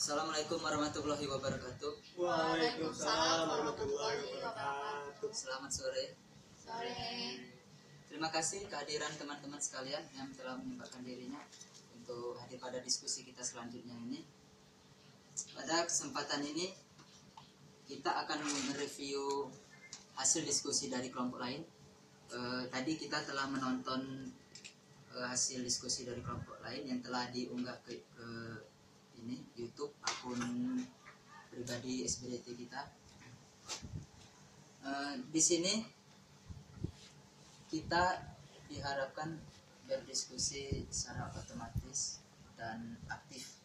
Assalamualaikum warahmatullahi wabarakatuh. Waalaikumsalam warahmatullahi wabarakatuh. Selamat sore. Sore. Terima kasih kehadiran teman-teman sekalian yang telah menyempatkan dirinya untuk hadir pada diskusi kita selanjutnya ini. Pada kesempatan ini kita akan mereview hasil diskusi dari kelompok lain. Tadi kita telah menonton hasil diskusi dari kelompok lain yang telah diunggah ke ini YouTube akun pribadi SBDT kita. Di sini kita diharapkan berdiskusi secara otomatis dan aktif.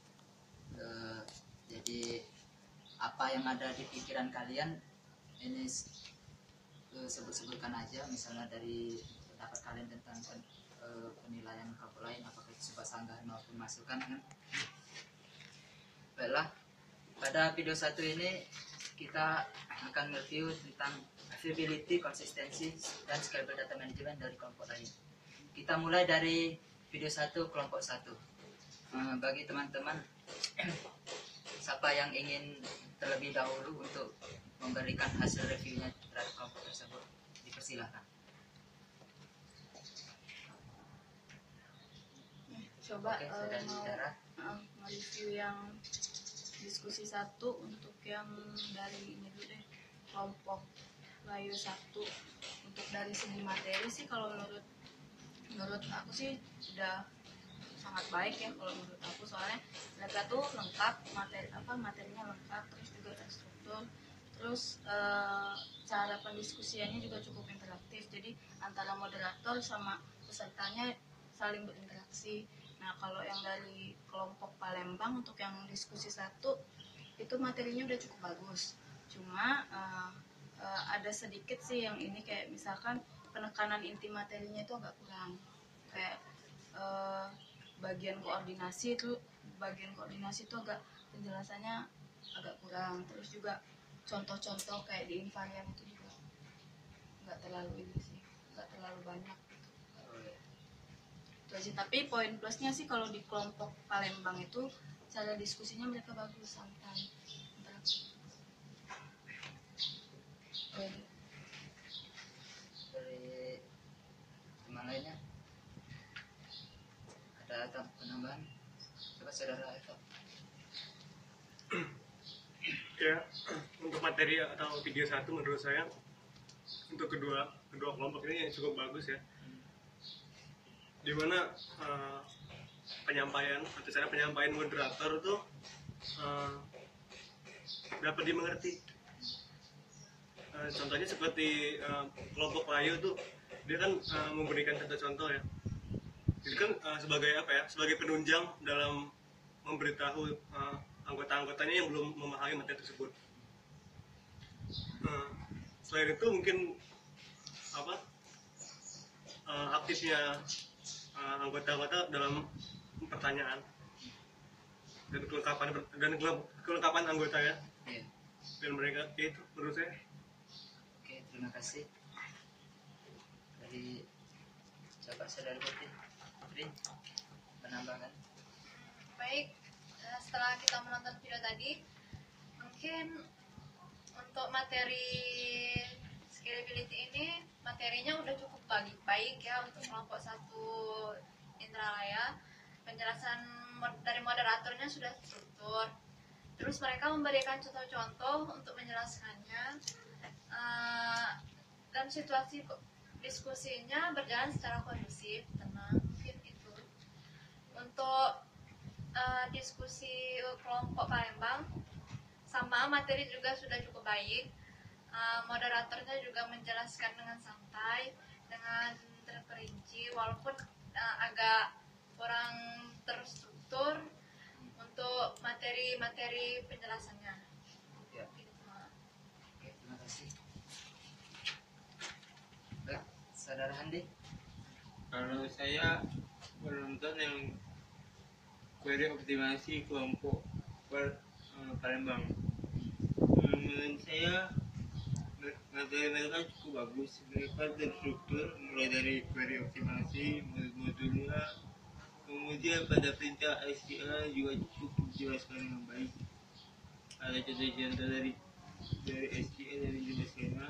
Jadi apa yang ada di pikiran kalian ini sebut-sebutkan aja, misalnya dari pendapat kalian tentang penilaian kelompok lain, apakah itu sebuah sanggahan maupun masukan kan. Baiklah, pada video satu ini kita akan review tentang availability, konsistensi, dan scalable data management dari kelompok lain. Kita mulai dari video 1 kelompok 1. Bagi teman-teman siapa yang ingin terlebih dahulu untuk memberikan hasil reviewnya terhadap kelompok tersebut, dipersilahkan. Coba Oke, mau review yang diskusi 1 untuk yang dari ini dulu deh, kelompok layu 1. Untuk dari segi materi sih kalau menurut aku sih sudah sangat baik ya kalau menurut aku, soalnya mereka tuh lengkap materinya lengkap, terus juga terstruktur, terus cara pendiskusiannya juga cukup interaktif, jadi antara moderator sama pesertanya saling berinteraksi. Nah, kalau yang dari kelompok Palembang untuk yang diskusi 1 itu materinya udah cukup bagus. Cuma ada sedikit sih yang ini, kayak misalkan penekanan inti materinya itu agak kurang. Kayak bagian koordinasi itu agak penjelasannya agak kurang. Terus juga contoh-contoh kayak di invarian itu juga nggak terlalu ini sih, nggak terlalu banyak. Itu aja. Tapi poin plusnya sih kalau di kelompok Palembang itu cara diskusinya mereka bagus, santai. Dari teman lainnya ada penambahan? Coba saudara Eko. Ya, untuk materi atau video 1 menurut saya untuk kedua kelompok ini yang cukup bagus ya, dimana penyampaian atau cara penyampaian moderator tuh dapat dimengerti. Contohnya seperti kelompok layu tuh dia kan memberikan contoh-contoh ya, jadi kan sebagai penunjang dalam memberitahu anggota-anggotanya yang belum memahami materi tersebut. Selain itu mungkin aktifnya anggota-anggota dalam pertanyaan dan kelengkapan anggota ya. Iya. Dan mereka itu menurut saya. Oke, terima kasih. Dari coba saudara Putri menambahkan. Baik, setelah kita menonton video tadi, mungkin untuk materi scalability ini materinya udah cukup baik ya untuk kelompok 1 Indralaya. Penjelasan dari moderatornya sudah struktur, terus mereka memberikan contoh-contoh untuk menjelaskannya, dan situasi diskusinya berjalan secara kondusif, tenang. Mungkin itu untuk diskusi kelompok Palembang. Sama, materi juga sudah cukup baik, moderatornya juga menjelaskan dengan santai, dengan terperinci, walaupun agak kurang terstruktur untuk materi penjelasannya. Ya. Oke, terima kasih. Baik, saudara Handi. Kalau saya menonton yang query optimasi kelompok Palembang, menurut saya materi mereka cukup bagus. Mereka terstruktur mulai dari query optimasi, modulnya, kemudian pada perintah SQL juga cukup dijelaskan dengan baik. Ada contoh-contoh dari SKA dari jenis skema,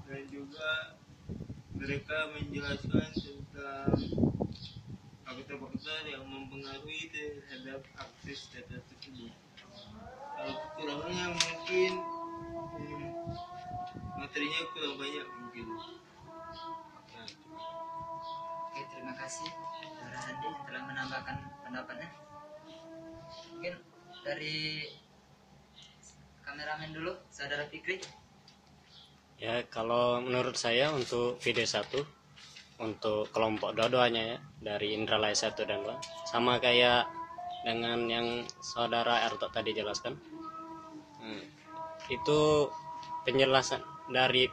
dan juga mereka menjelaskan tentang faktor-faktor yang mempengaruhi terhadap akses data tersebut. Kalau kekurangannya mungkin materinya kurang banyak mungkin. Nah, Oke, terima kasih Saudara Handi yang telah menambahkan pendapatnya. Mungkin dari kameramen dulu, Saudara Fikri. Ya, kalau menurut saya untuk video 1 untuk kelompok dua-duanya ya, dari Indralaya 1 dan 2 sama kayak dengan yang Saudara Erto tadi jelaskan. Itu penjelasan dari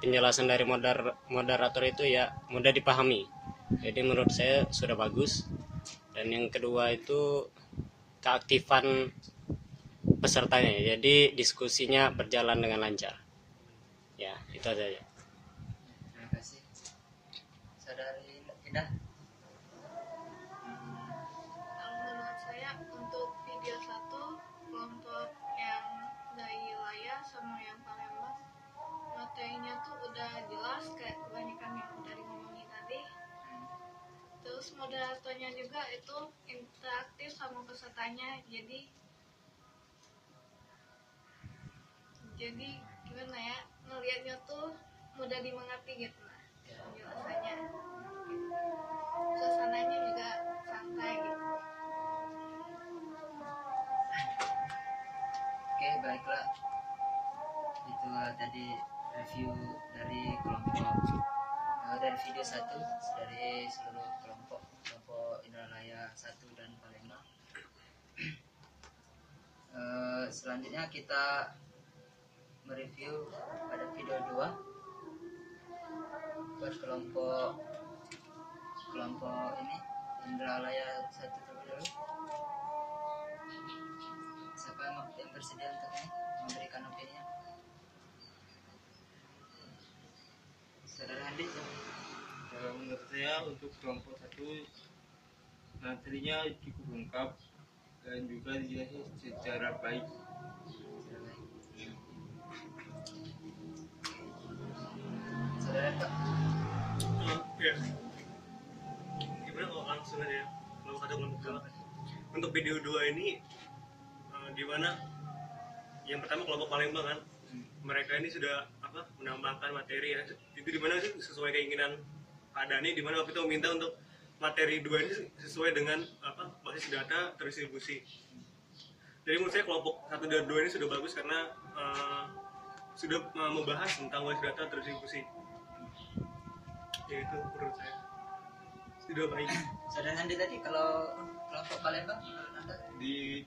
moderator itu ya mudah dipahami. Jadi menurut saya sudah bagus. Dan yang kedua itu keaktifan pesertanya. Jadi diskusinya berjalan dengan lancar. Ya, itu aja ya. Terima kasih. Saudari Indah. Kalau menurut saya untuk video 1 kelompok yang dari wilayah sama yang Palembang materinya tuh udah jelas kayak kebanyakan yang udah ngomongin tadi. Terus moderatornya juga itu interaktif sama pesertanya, jadi gimana ya, ngelihatnya tuh mudah dimengerti gitu lah penjelasannya. Suasananya juga santai gitu. Oke, baiklah. Itu tadi review dari kelompok dari video 1 dari seluruh kelompok Indralaya 1 dan Palembang. Selanjutnya kita mereview pada video 2 buat kelompok ini Indralaya 1 terlebih dahulu. Siapa yang bersedia untuk ini memberikan opini? Saudara Handi. kalau menurut saya untuk kelompok 1 materinya cukup lengkap dan juga dijelaskan secara baik. Saudara Kak. Ya. Gimana kalau langsung aja ya? Kalau kata kelompok 2. Untuk video 2 ini gimana? Yang pertama kelompok Palembang kan, mereka ini sudah menambahkan materi ya. Itu dimana sih sesuai keinginan Pak Dhani, dimana waktu itu meminta untuk materi 2 ini sesuai dengan basis data terdistribusi. Jadi menurut saya kelompok 1 dan 2 ini sudah bagus karena sudah membahas tentang basis data terdistribusi. Ya itu menurut saya sudah baik. Saudara Handi tadi kalau kelompok Palembang menurut Anda? Di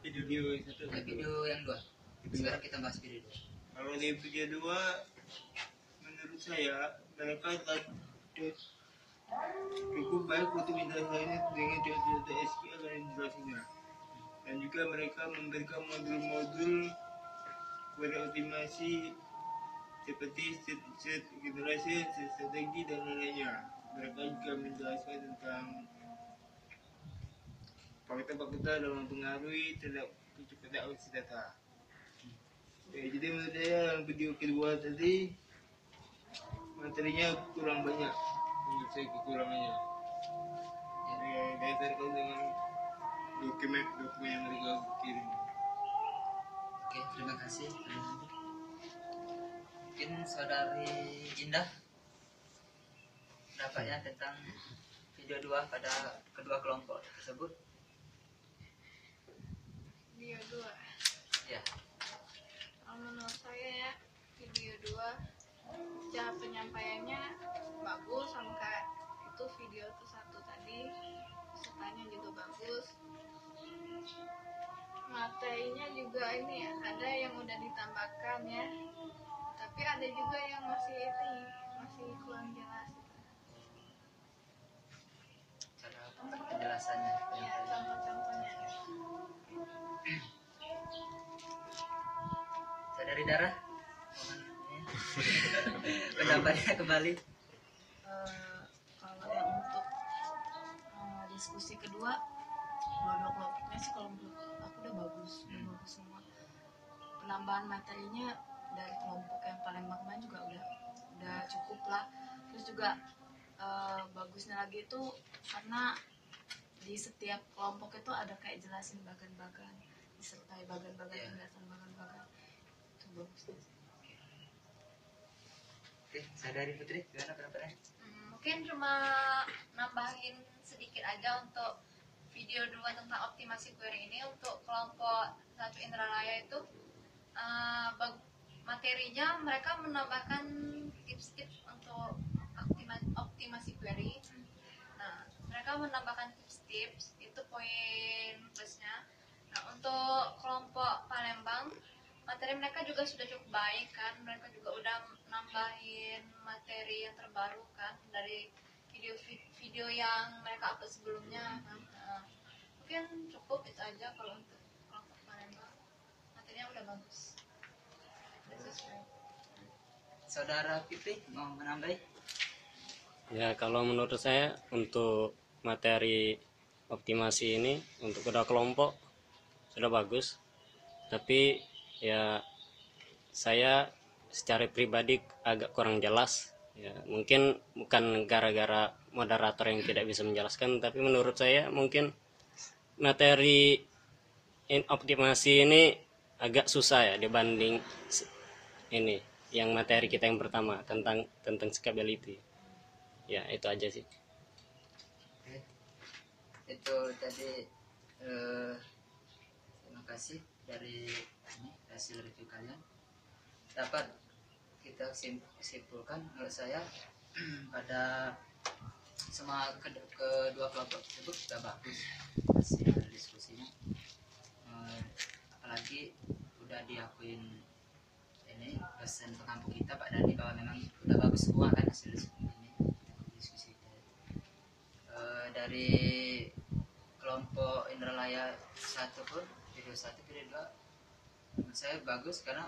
video 1 Video yang 2. Sekarang kita bahas video 2. kalau di video 2 menurut saya mereka cukup baik untuk menjelaskannya dengan contoh-contoh SQL dan jelasnya, dan juga mereka memberikan modul-modul query optimasi seperti set generasi, strategi dan lainnya. Mereka juga menjelaskan tentang fakta-fakta dalam mempengaruhi terhadap kecepatan akses data. Ya, jadi menurut saya yang video kedua tadi materinya kurang banyak. Menurut saya kekurangannya. Dasarkan dengan dokumen yang mereka kirim. Oke, terima kasih. Mungkin Saudari Indah pendapatnya tentang video 2 pada kedua kelompok tersebut. Video 2. Ya. Kalau menurut saya ya video 2 secara penyampaiannya bagus, sama kayak itu video ke-1 tadi, pesertanya juga bagus, materinya juga ini ya, ada yang udah ditambahkan ya, tapi ada juga yang masih kurang jelas gitu. Cara penjelasannya. Ya, contoh-contohnya. Saudari Dara, pendapatnya kembali. Kalau yang untuk diskusi kedua, dua kelompoknya sih kalau menurut aku udah bagus semua. Penambahan materinya dari kelompok yang Palembang kemarin juga udah cukup lah. Terus juga bagusnya lagi itu karena di setiap kelompok itu ada kayak jelasin bagan-bagan, disertai bagan-bagan, penjelasan bagan-bagan, itu bagusnya sih. Oke, Sadari Putri, gimana pendapatnya? Mungkin cuma nambahin sedikit aja untuk video 2 tentang optimasi query ini. Untuk kelompok 1 Indralaya itu materinya mereka menambahkan tips-tips untuk optimasi query. Nah, mereka menambahkan tips-tips, itu poin plusnya. Nah, untuk kelompok Palembang, materi mereka juga sudah cukup baik kan. Mereka juga udah nambahin materi yang terbaru kan dari video yang mereka upload sebelumnya kan. Mungkin cukup itu aja kalau untuk kelompok Palembang. Materinya udah bagus. Udah sesuai. Saudara Pipi mau menambahi? Ya, kalau menurut saya untuk materi optimasi ini untuk kedua kelompok sudah bagus, tapi ya saya secara pribadi agak kurang jelas ya. Mungkin bukan gara-gara moderator yang tidak bisa menjelaskan, tapi menurut saya mungkin materi optimasi ini agak susah ya dibanding ini yang materi kita yang pertama tentang scalability. Ya, itu aja sih. Oke. Itu tadi terima kasih dari hasil review kalian. Dapat kita simpulkan menurut saya pada semua kedua kelompok tersebut sudah bagus hasil diskusinya. Apalagi udah diakuin ini dosen pengampu kita Pak Dani bahwa memang udah bagus semua kan hasil diskusi. Dari kelompok Indralaya 1 pun video 1 video 2 menurut saya bagus karena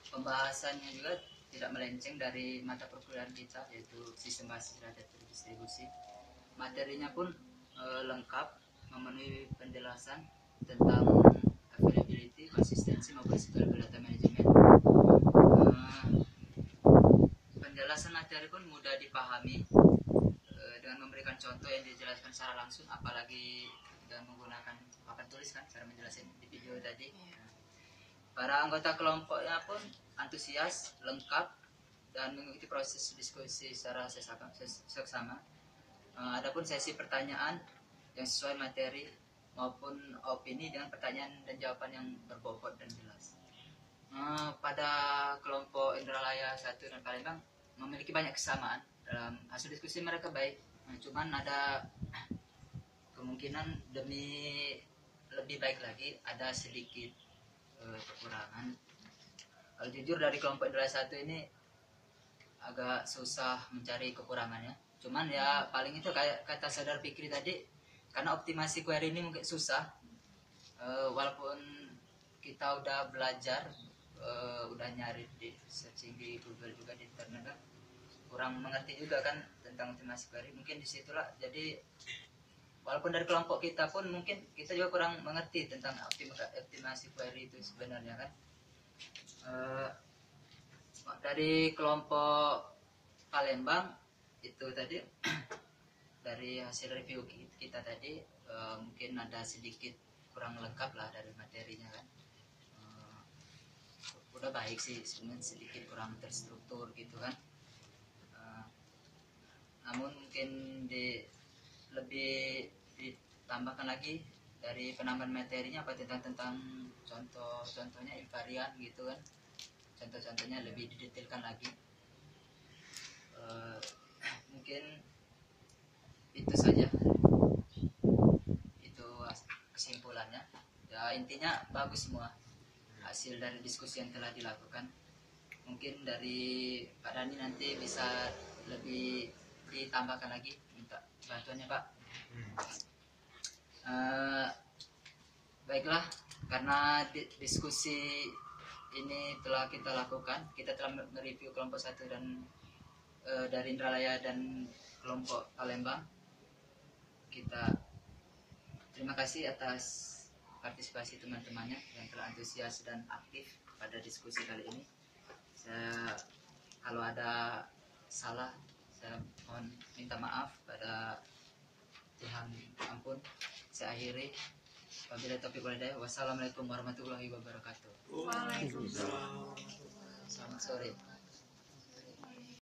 pembahasannya juga tidak melenceng dari mata perkuliahan kita, yaitu sistem basis data terdistribusi. Materinya pun lengkap, memenuhi penjelasan tentang availability, konsistensi maupun scalable data management. Penjelasan materi pun mudah dipahami dengan memberikan contoh yang dijelaskan secara langsung, apalagi dengan menggunakan papan tulis kan cara menjelaskan di video tadi. Para anggota kelompoknya pun antusias, lengkap, dan mengikuti proses diskusi secara seksama. Adapun sesi pertanyaan yang sesuai materi maupun opini dengan pertanyaan dan jawaban yang berbobot dan jelas. Pada kelompok Indralaya 1 dan Palembang memiliki banyak kesamaan. Dalam hasil diskusi mereka baik, cuman ada kemungkinan demi lebih baik lagi ada sedikit kekurangan. Kalau jujur dari kelompok Indralaya 1 ini agak susah mencari kekurangannya. Cuman ya paling itu kayak kata Saudara Fikri tadi, karena optimasi query ini mungkin susah. Walaupun kita udah belajar, udah nyari di searching di Google juga di internet kan, kurang mengerti juga kan tentang optimasi query. Mungkin disitulah jadi walaupun dari kelompok kita pun mungkin kita juga kurang mengerti tentang optimasi query itu sebenarnya kan. Dari kelompok Palembang itu tadi dari hasil review kita tadi mungkin ada sedikit kurang lengkap lah dari materinya kan. Udah baik sih, sebenarnya sedikit kurang terstruktur gitu kan. Namun mungkin lebih ditambahkan lagi dari penambahan materinya apa tentang contohnya invarian gitu kan, contoh-contohnya lebih didetailkan lagi. Mungkin itu saja, itu kesimpulannya ya. Intinya bagus semua hasil dari diskusi yang telah dilakukan. Mungkin dari Pak Dani nanti bisa lebih ditambahkan lagi, minta bantuannya Pak. Baiklah, karena diskusi ini telah kita lakukan, kita telah mereview kelompok 1 dan dari Indralaya dan kelompok Palembang. Kita terima kasih atas partisipasi teman-temannya yang telah antusias dan aktif pada diskusi kali ini. Saya kalau ada salah saya mohon minta maaf pada Tuhan ampun. Saya akhiri. Wabillahi taufiq wal hidayah. Wassalamualaikum warahmatullahi wabarakatuh. Waalaikumsalam. Selamat sore.